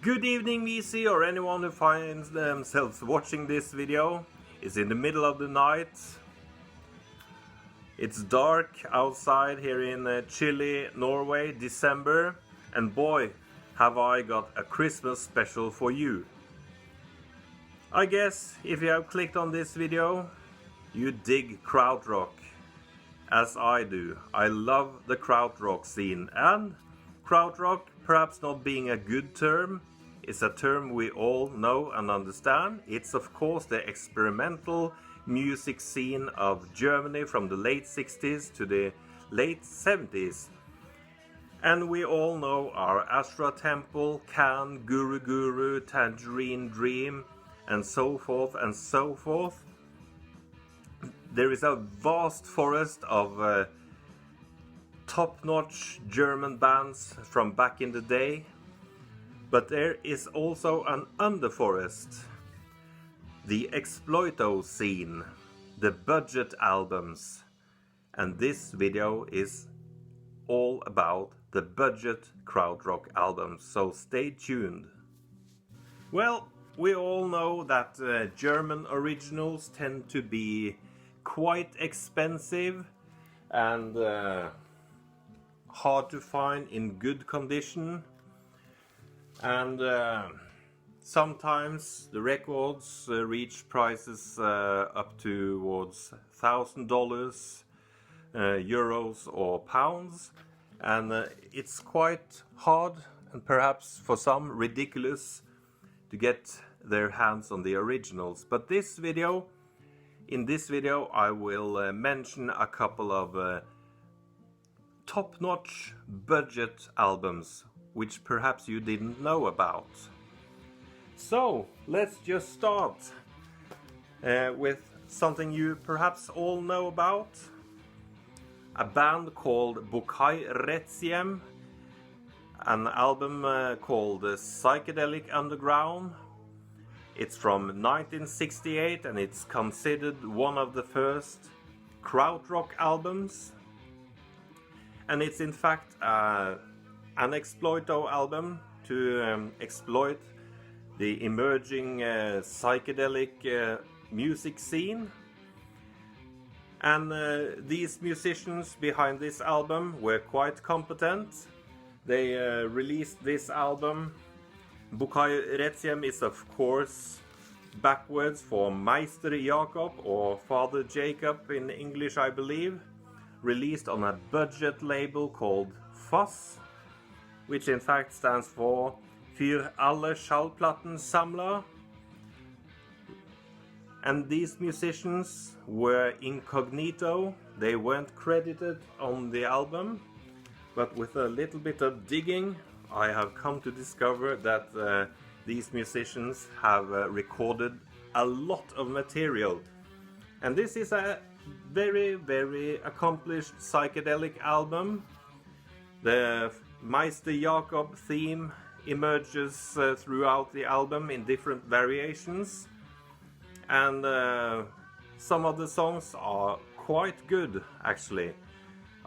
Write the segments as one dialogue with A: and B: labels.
A: Good evening, VC, or anyone who finds themselves watching this video. It's in the middle of the night. It's dark outside here in chilly Norway, December, and boy, have I got a Christmas special for you. I guess if you have clicked on this video, you dig Krautrock, as I do. I love the Krautrock scene, and Krautrock, perhaps not being a good term, is a term we all know and understand. It's of course the experimental music scene of Germany from the late 60s to the late 70s. And we all know our Astra Temple, Can, Guru Guru, Tangerine Dream, and so forth and so forth. There is a vast forest of top-notch German bands from back in the day. But there is also an underforest, the Exploito scene, the budget albums. And this video is all about the budget Krautrock albums, so stay tuned. Well, we all know that German originals tend to be quite expensive and hard to find in good condition. And sometimes the records reach prices up towards $1,000, euros or pounds, and it's quite hard and perhaps for some ridiculous to get their hands on the originals. But in this video I will mention a couple of top-notch budget albums which perhaps you didn't know about. So let's just start with something you perhaps all know about. A band called Bukai Retziem, an album called Psychedelic Underground. It's from 1968 and it's considered one of the first Krautrock albums. And it's in fact an Exploito album to exploit the emerging psychedelic music scene. And these musicians behind this album were quite competent. They released this album. Bukai Retziem is of course backwards for Meister Jakob, or Father Jacob in English I believe, released on a budget label called Foss, which in fact stands for Für alle Schallplattensammler. And these musicians were incognito, they weren't credited on the album, but with a little bit of digging I have come to discover that these musicians have recorded a lot of material. And this is a very, very accomplished psychedelic album. The Meister Jakob theme emerges throughout the album in different variations, and some of the songs are quite good actually.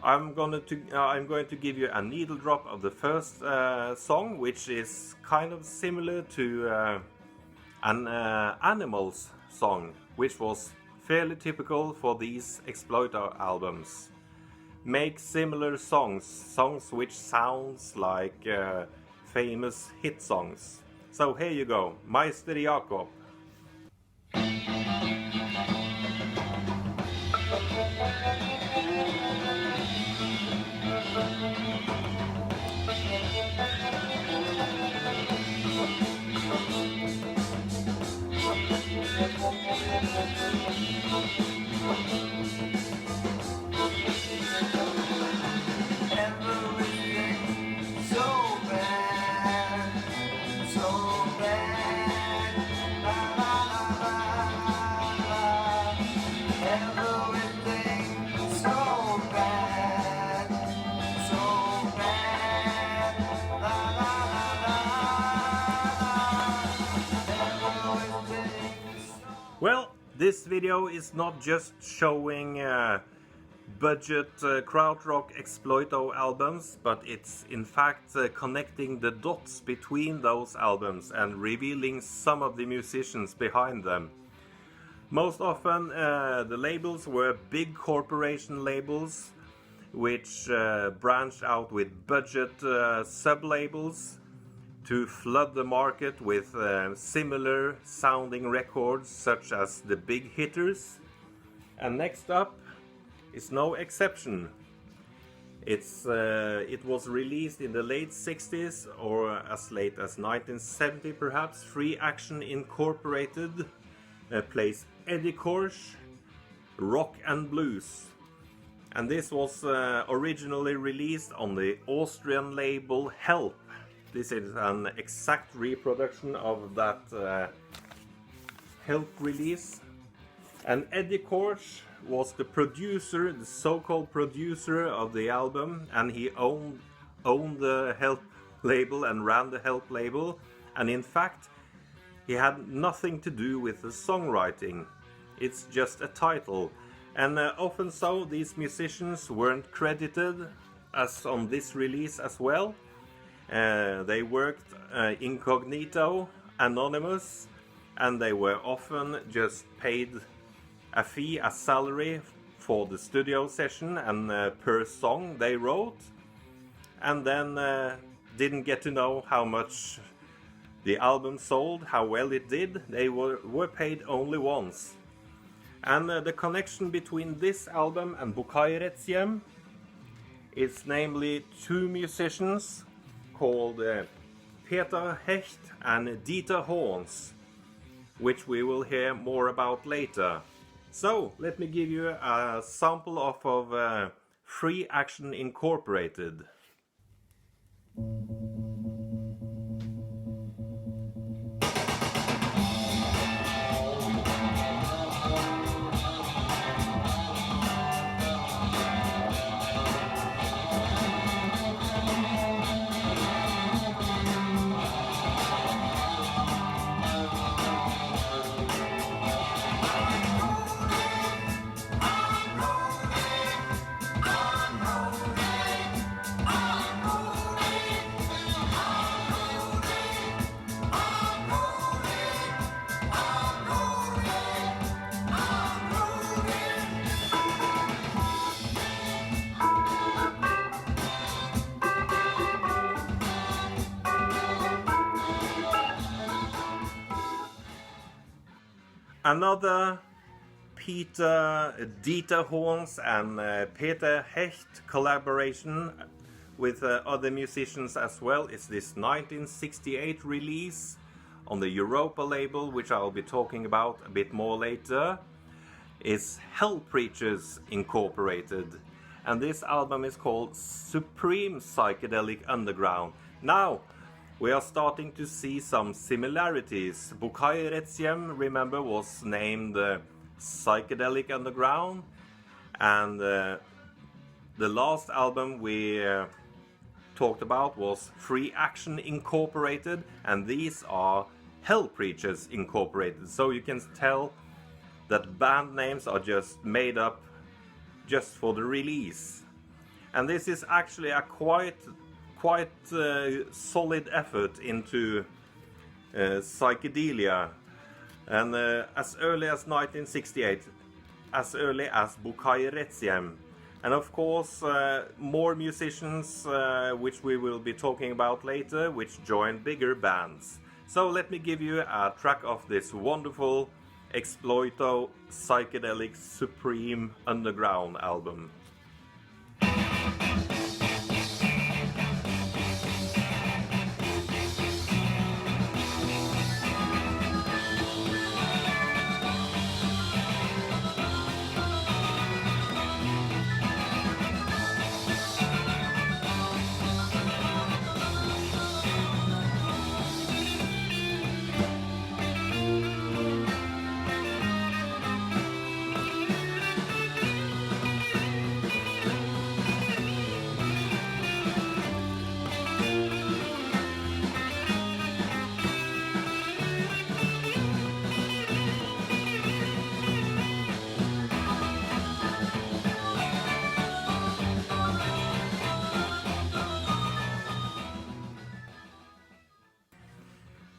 A: I'm going to give you a needle drop of the first song, which is kind of similar to an Animals song, which was fairly typical for these Exploito albums. Make similar songs which sounds like famous hit songs. So here you go, Meister Jakob. Well, this video is not just showing budget Krautrock Exploito albums, but it's in fact connecting the dots between those albums and revealing some of the musicians behind them. Most often the labels were big corporation labels which branched out with budget sub-labels to flood the market with similar sounding records such as the big hitters. And next up is no exception. It was released in the late 60s or as late as 1970 perhaps. Free Action Incorporated plays Eddie Korsch, Rock and Blues. And this was originally released on the Austrian label Help. This is an exact reproduction of that Help release. And Eddie Korsch was the producer, the so-called producer of the album, and he owned the Help label and ran the Help label. And in fact, he had nothing to do with the songwriting. It's just a title. And often so, these musicians weren't credited as on this release as well. They worked incognito, anonymous, and they were often just paid a fee, a salary for the studio session and per song they wrote, and then didn't get to know how much the album sold, how well it did. They were paid only once. And the connection between this album and Bucay Requiem is namely two musicians called Peter Hecht and Dieter Horns, which we will hear more about later. So, let me give you a sample of Free Action Incorporated. Another Dieter Horns and Peter Hecht collaboration with other musicians as well is this 1968 release on the Europa label, which I'll be talking about a bit more later. Is Hell Preachers Incorporated, and this album is called Supreme Psychedelic Underground. Now we are starting to see some similarities. Bucay Requiem, remember, was named Psychedelic Underground, and the last album we talked about was Free Action Incorporated, and these are Hell Preachers Incorporated. So you can tell that band names are just made up just for the release. And this is actually a quite solid effort into psychedelia, and as early as 1968, as early as Bucay Requiem, and of course more musicians which we will be talking about later, which joined bigger bands. So let me give you a track of this wonderful Exploito Psychedelic Supreme Underground album.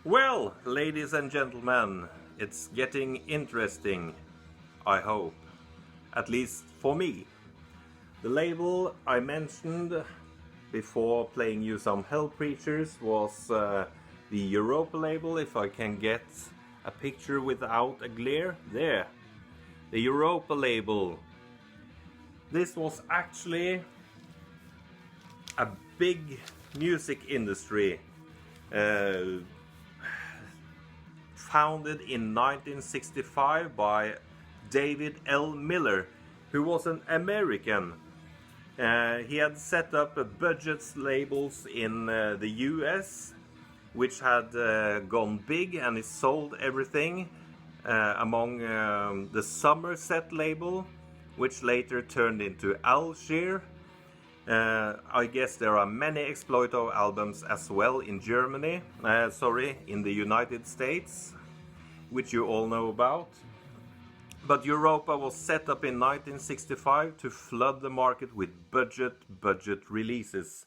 A: Well, ladies and gentlemen, it's getting interesting, I hope. At least for me. The label I mentioned before playing you some Hell Preachers was the Europa Label, if I can get a picture without a glare. There. The Europa Label. This was actually a big music industry founded in 1965 by David L. Miller, who was an American. He had set up budget labels in the US, which had gone big, and he sold everything among the Somerset label, which later turned into Algier. I guess there are many Exploito albums as well in Germany, in the United States, which you all know about. But Europa was set up in 1965 to flood the market with budget releases.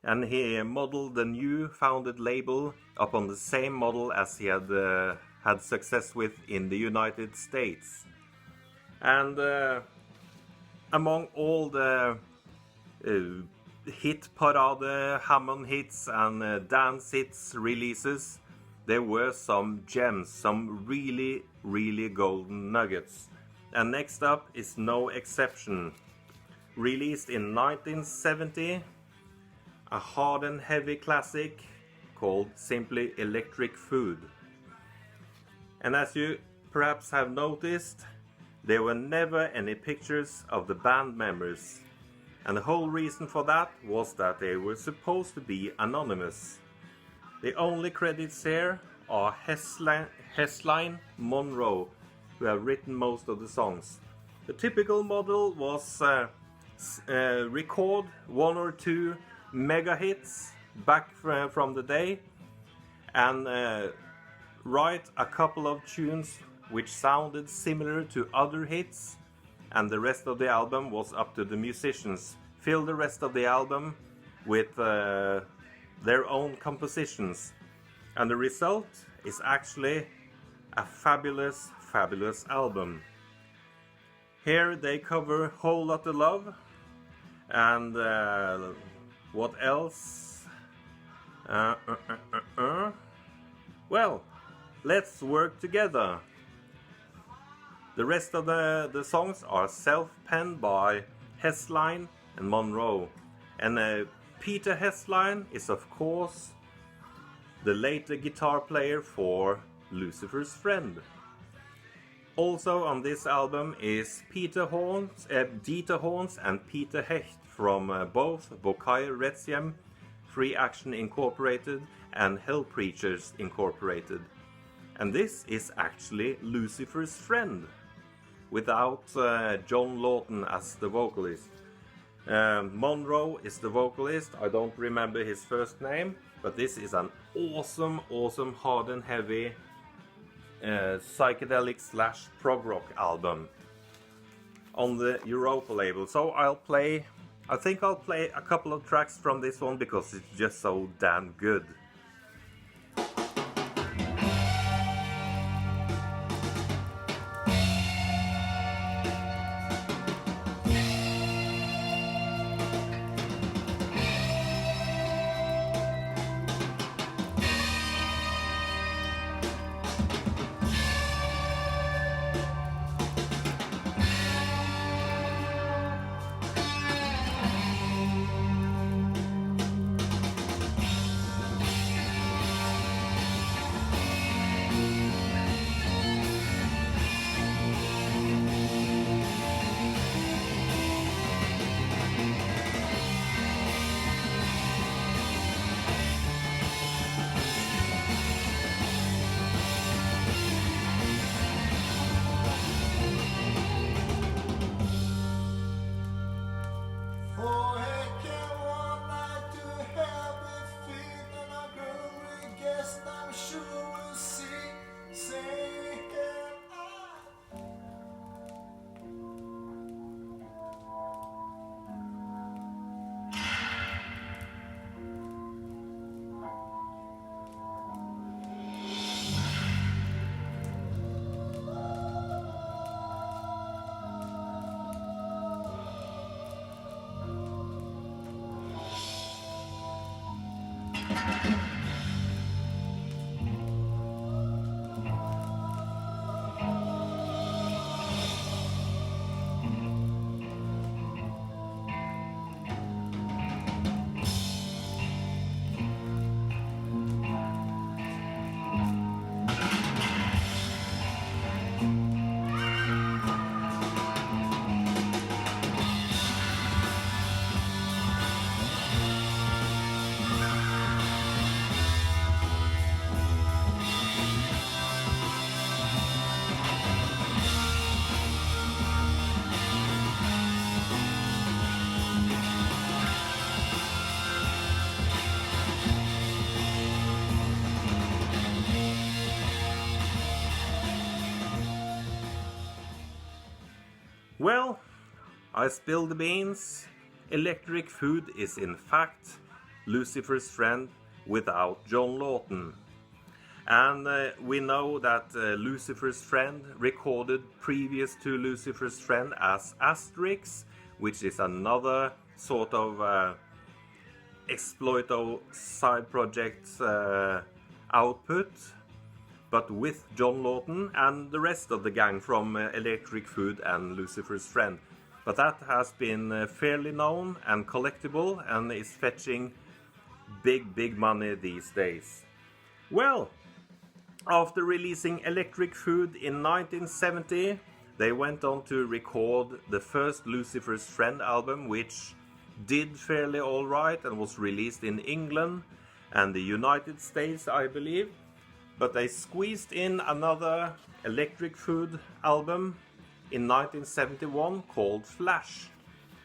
A: And he modeled the new founded label upon the same model as he had success with in the United States. And among all the hit parade, Hammond hits and dance hits releases, there were some gems, some really golden nuggets. And next up is no exception. Released in 1970, a hard and heavy classic called simply Electric Food. And as you perhaps have noticed, there were never any pictures of the band members. And the whole reason for that was that they were supposed to be anonymous. The only credits here are Hesline Monroe, who have written most of the songs. The typical model was record one or two mega hits back from the day and write a couple of tunes which sounded similar to other hits, and the rest of the album was up to the musicians. Fill the rest of the album with their own compositions, and the result is actually a fabulous album. Here they cover Whole Lotta Love and what else? Well, let's work together. The rest of the songs are self-penned by Hesline and Monroe, and Peter Hesline is of course the later guitar player for Lucifers Friend. Also on this album is Dieter Horns and Peter Hecht from both Bokai Requiem, Free Action Incorporated and Hell Preachers Incorporated. And this is actually Lucifer's Friend, without John Lawton as the vocalist. Monroe is the vocalist. I don't remember his first name, but this is an awesome hard and heavy psychedelic / prog rock album on the Europa label. So I think I'll play a couple of tracks from this one because it's just so damn good. Well, I spilled the beans. Electric Food is in fact Lucifers Friend without John Lawton. And we know that Lucifers Friend recorded previous to Lucifers Friend as Asterix, which is another sort of Exploito side project output, but with John Lawton and the rest of the gang from Electric Food and Lucifers Friend. But that has been fairly known and collectible and is fetching big money these days. Well, after releasing Electric Food in 1970, they went on to record the first Lucifers Friend album, which did fairly alright and was released in England and the United States, I believe. But they squeezed in another Electric Food album in 1971 called Flash.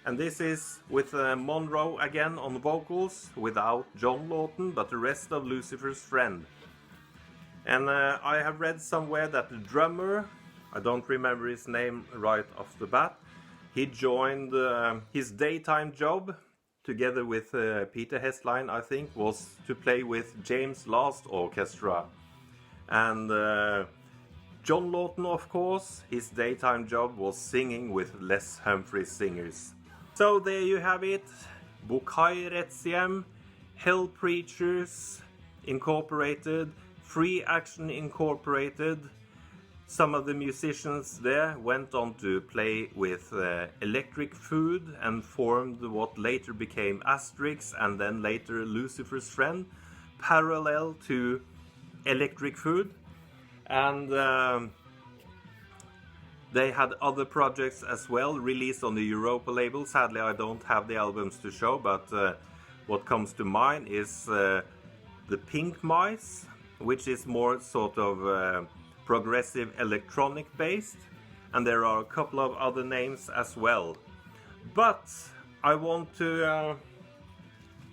A: And this is with Monroe again on vocals, without John Lawton, but the rest of Lucifers Friend. And I have read somewhere that the drummer, I don't remember his name right off the bat, he joined his daytime job, together with Peter Hestline, I think, was to play with James Last Orchestra. And John Lawton, of course, his daytime job was singing with Les Humphries singers. So there you have it, Bukai Retziem, Hell Preachers Incorporated, Free Action Incorporated. Some of the musicians there went on to play with Electric Food and formed what later became Asterix and then later Lucifers Friend, parallel to Electric Food. And they had other projects as well released on the Europa Label. Sadly, I don't have the albums to show, but what comes to mind is the Pink Mice, which is more sort of progressive electronic based, and there are a couple of other names as well. But I want to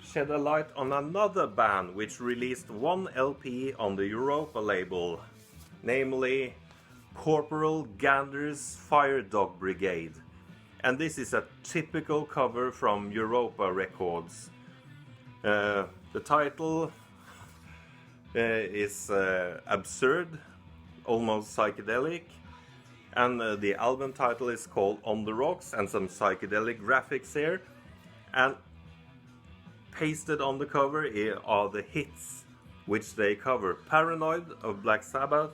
A: shed a light on another band which released one LP on the Europa label, namely Corporal Gander's Fire Dog Brigade. And this is a typical cover from Europa Records. The title is absurd, almost psychedelic, and the album title is called On the Rocks, and some psychedelic graphics here, and pasted on the cover here are the hits which they cover: Paranoid of Black Sabbath,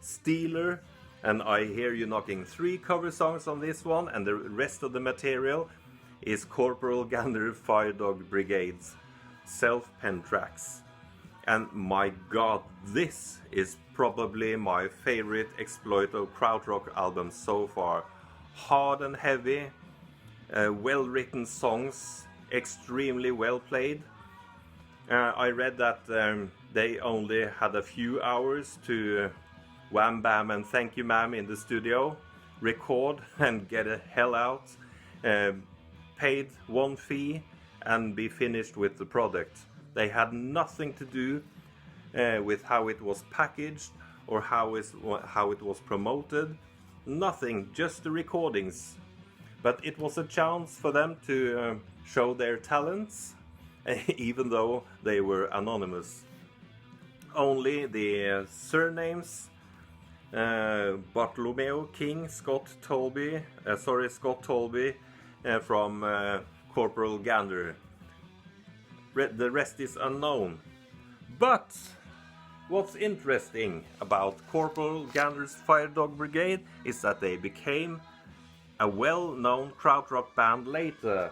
A: Stealer, and I Hear You Knocking. 3 cover songs on this one, and the rest of the material is Corporal Gander Fire Dog Brigade's self-pen tracks. And my god, this is probably my favorite Exploito Krautrock album so far. Hard and heavy, well-written songs, extremely well played. I read that they only had a few hours to wham bam and thank you ma'am in the studio, record and get the hell out, paid one fee and be finished with the product. They had nothing to do with how it was packaged or how it was promoted. Nothing, just the recordings. But it was a chance for them to show their talents, even though they were anonymous. Only the surnames, Bartholomew, King, Scott Tolby from Corporal Gander. The rest is unknown. But what's interesting about Corporal Gander's Fire Dog Brigade is that they became a well-known krautrock band later.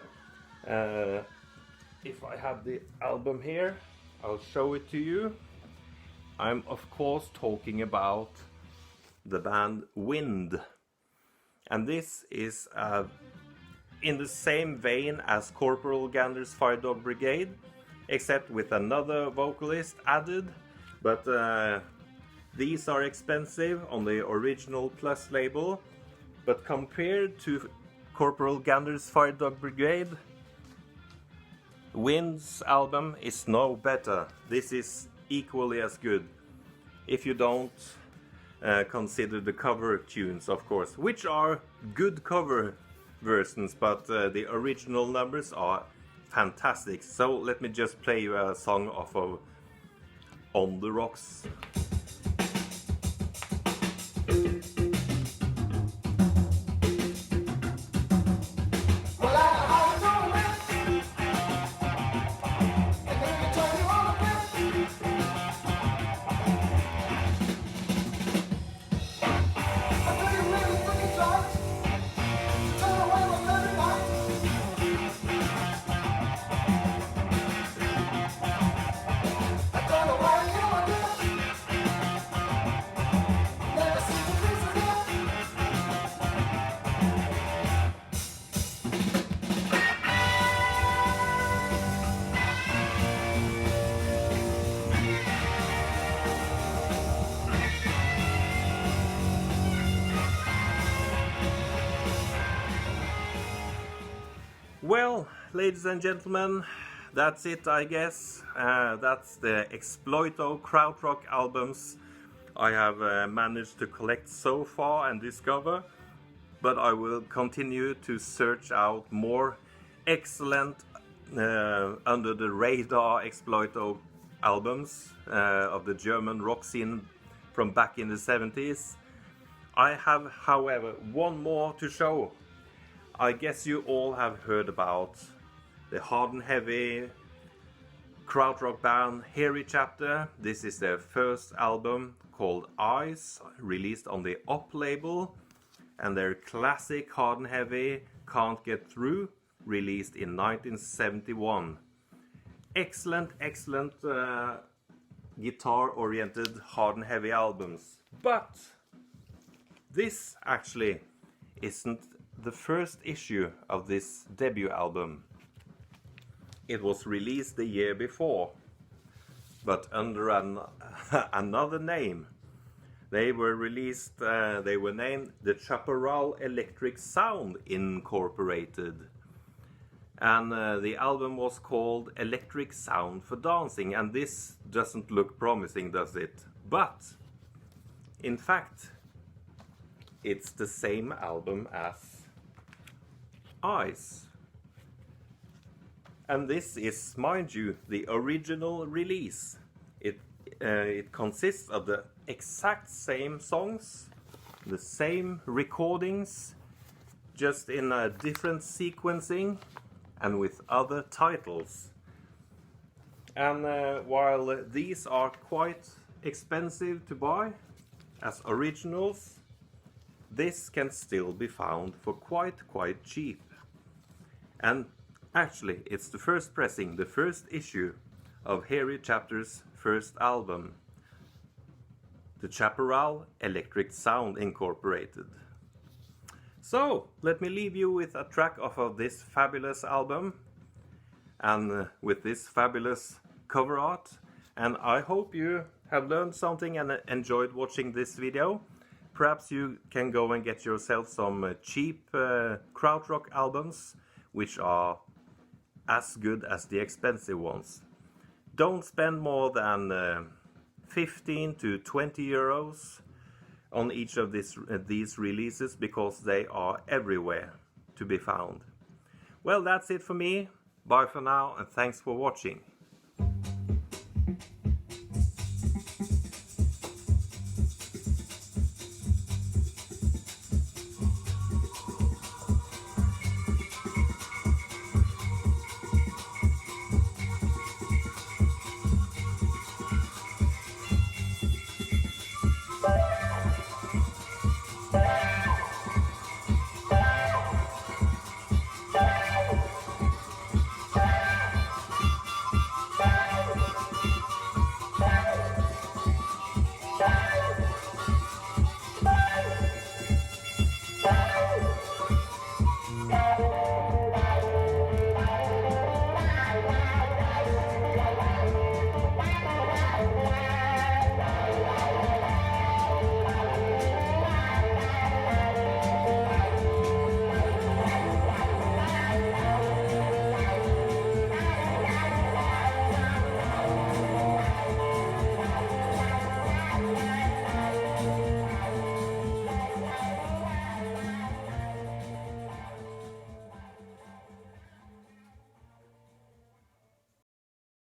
A: If I have the album here, I'll show it to you. I'm of course talking about the band Wind. And this is in the same vein as Corporal Gander's Fire Dog Brigade, except with another vocalist added. But these are expensive on the original Plus label. But compared to Corporal Gander's Fire Dog Brigade, Wind's album is no better. This is equally as good, if you don't consider the cover tunes, of course, which are good cover versions, but the original numbers are fantastic. So let me just play you a song off of On the Rocks. Well, ladies and gentlemen, that's it, I guess. That's the Exploito Krautrock albums I have managed to collect so far and discover. But I will continue to search out more excellent under the radar Exploito albums of the German rock scene from back in the 70s. I have, however, one more to show. I guess you all have heard about the hard and heavy krautrock band Hairy Chapter. This is their first album called Eyes, released on the Europa Label, and their classic hard and heavy Can't Get Through, released in 1971. Excellent guitar-oriented hard and heavy albums. But this actually isn't the first issue of this debut album. It was released the year before, but under another name. They were released, they were named the Chaparral Electric Sound Incorporated. And the album was called Electric Sound for Dancing, and this doesn't look promising, does it? But, in fact, it's the same album as Eyes. And this is, mind you, the original release. It consists of the exact same songs, the same recordings, just in a different sequencing and with other titles. And while these are quite expensive to buy as originals, this can still be found for quite cheap. And actually, it's the first pressing, the first issue of Hairy Chapter's first album, the Chaparral Electric Sound Incorporated. So, let me leave you with a track off of this fabulous album, and with this fabulous cover art. And I hope you have learned something and enjoyed watching this video. Perhaps you can go and get yourself some cheap krautrock albums, which are as good as the expensive ones. Don't spend more than 15 to 20 euros on each of these releases, because they are everywhere to be found. Well, that's it for me. Bye for now, and thanks for watching.